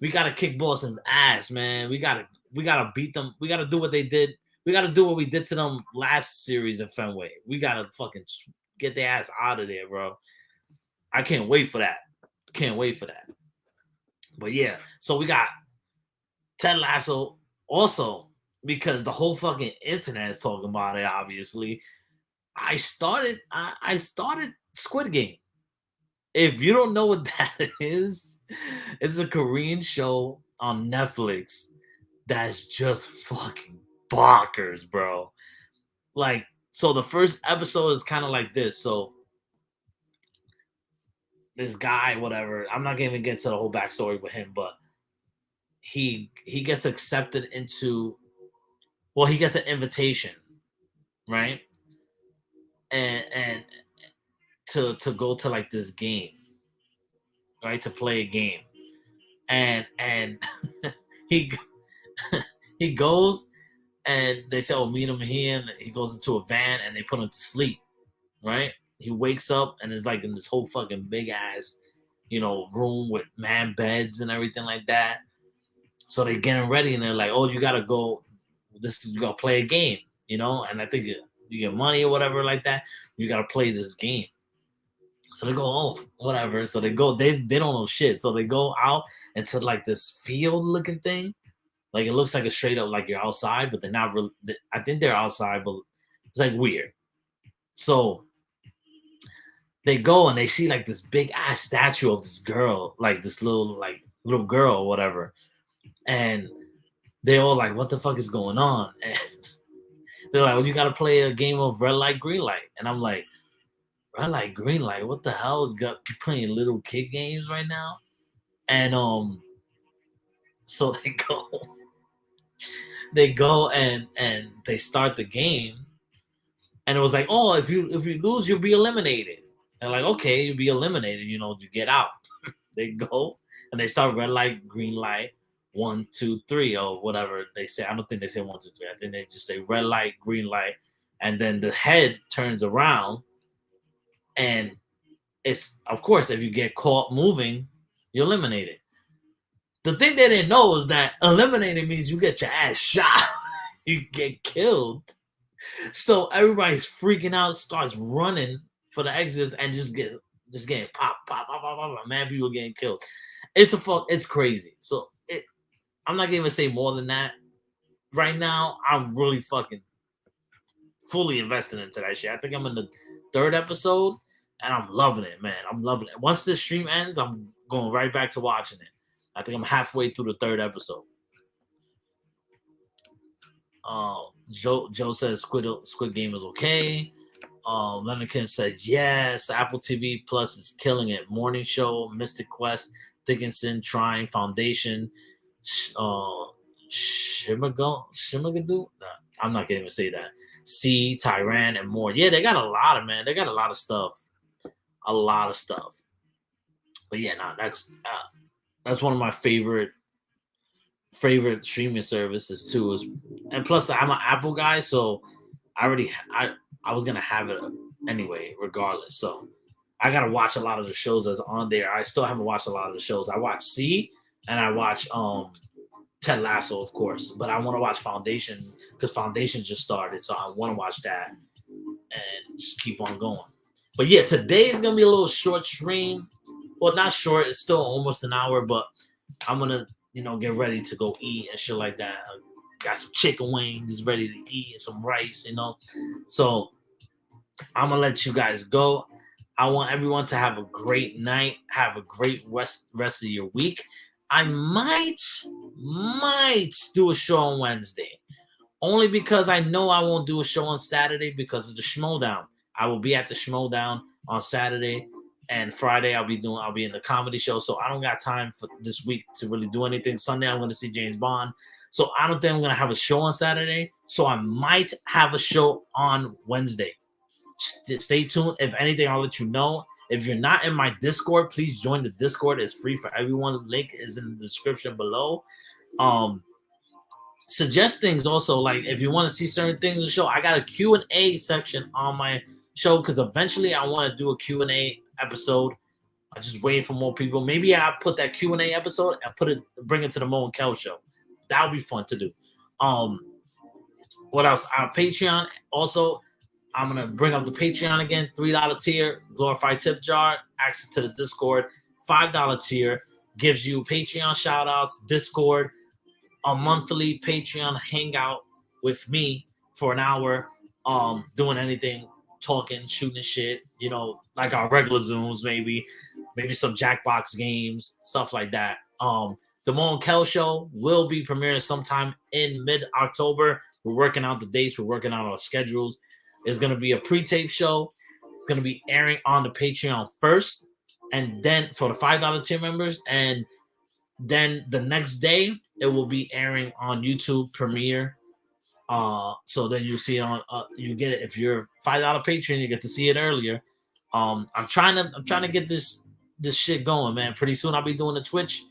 We got to kick Boston's ass, man. We got to beat them. We got to do what they did. We got to do what we did to them last series at Fenway. We got to fucking get their ass out of there, bro. I can't wait for that. Can't wait for that. But yeah, so we got Ted Lasso also because the whole fucking internet is talking about it, obviously. I started Squid Game. If you don't know what that is, it's a Korean show on Netflix that's just fucking bonkers, bro. Like, so the first episode is kind of like this. So this guy, whatever, I'm not gonna even get to the whole backstory with him, but he gets accepted into, well, he gets an invitation, right? And to go to like this game, right? To play a game. And he he goes and they say, oh, meet him here, and he goes into a van and they put him to sleep, right? He wakes up and is like in this whole fucking big ass, room with man beds and everything like that. So they're getting ready and they're like, oh, you gotta go. You gotta play a game, and I think you get money or whatever like that. You gotta play this game. So they go, oh, whatever. So they go, they don't know shit. So they go out into like this field looking thing. Like it looks like a straight up like you're outside, but they're not really. I think they're outside, but it's like weird. So they go and they see like this big ass statue of this girl, like this little girl or whatever. And they all like, what the fuck is going on? And they're like, well, you gotta play a game of red light, green light. And I'm like, red light, green light, what the hell? You playing little kid games right now? And so they go and they start the game. And it was like, oh, if you lose, you'll be eliminated. And like, okay, you'll be eliminated, you get out. They go and they start red light, green light, 1, 2, 3, or whatever they say. I don't think they say 1, 2, 3. I think they just say red light, green light, and then the head turns around, and it's, of course, if you get caught moving, you're eliminated. The thing they didn't know is that eliminated means you get your ass shot. You get killed. So everybody's freaking out, starts running for the exits, and just getting pop. Man, people getting killed. It's crazy. So I'm not gonna even say more than that. Right now, I'm really fucking fully invested into that shit. I think I'm in the 3rd episode, and I'm loving it, man. I'm loving it. Once this stream ends, I'm going right back to watching it. I think I'm halfway through the 3rd episode. Joe says Squid Game is okay. Leonard said yes. Apple TV Plus is killing it. Morning Show, Mystic Quest, Dickinson, Trying, Foundation, Shimagadu. Nah, I'm not gonna even say that. C, Tyran, and more. Yeah, they got a lot of stuff. A lot of stuff. But yeah, nah, that's one of my favorite streaming services too. And plus, I'm an Apple guy, so I was gonna have it anyway, regardless. So I gotta watch a lot of the shows that's on there. I still haven't watched a lot of the shows. I watch C and I watch Ted Lasso, of course, but I want to watch Foundation because Foundation just started, so I want to watch that and just keep on going. But yeah, today is gonna be a little short stream. Well, not short; it's still almost an hour, but I'm gonna get ready to go eat and shit like that. Got some chicken wings ready to eat and some rice, So I'm gonna let you guys go. I want everyone to have a great night, have a great rest of your week. I might do a show on Wednesday, only because I know I won't do a show on Saturday because of the Schmodown. I will be at the Schmodown on Saturday, and Friday I'll be in the comedy show. So I don't got time for this week to really do anything. Sunday I'm going to see James Bond. So I don't think I'm going to have a show on Saturday. So I might have a show on Wednesday. Stay tuned. If anything, I'll let you know. If you're not in my Discord, please join the Discord. It's free for everyone. The link is in the description below. Suggest things also, like if you want to see certain things in the show. I got a Q&A section on my show because eventually I want to do a Q&A episode. I'm just waiting for more people. Maybe I'll put that Q&A episode and bring it to the Mo and Kel show. That would be fun to do. What else? Our Patreon also. I'm going to bring up the Patreon again. $3 tier, glorified tip jar, access to the Discord. $5 tier gives you Patreon shout-outs, Discord, a monthly Patreon hangout with me for an hour, doing anything, talking, shooting shit, like our regular Zooms, maybe some Jackbox games, stuff like that. The Mo and Kel show will be premiering sometime in mid-October. We're working out the dates. We're working out our schedules. It's going to be a pre-tape show. It's going to be airing on the Patreon first, and then for the $5 tier members, and then the next day it will be airing on YouTube premiere. So then you see it on. You get it if you're $5 Patreon. You get to see it earlier. I'm trying to get this shit going, man. Pretty soon I'll be doing the Twitch.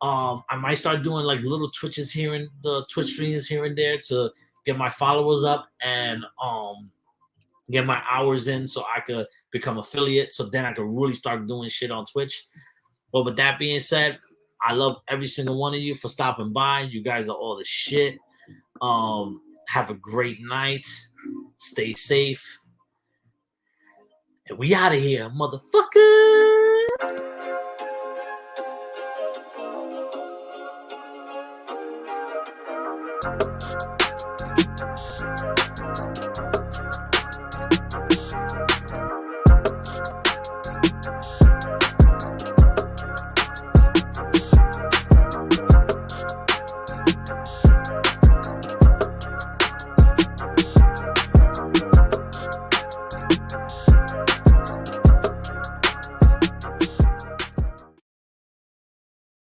I might start doing like little Twitches here and the Twitch streams here and there to get my followers up and get my hours in so I could become affiliate. So then I could really start doing shit on Twitch. But with that being said, I love every single one of you for stopping by. You guys are all the shit. Have a great night. Stay safe. And we out of here, motherfucker.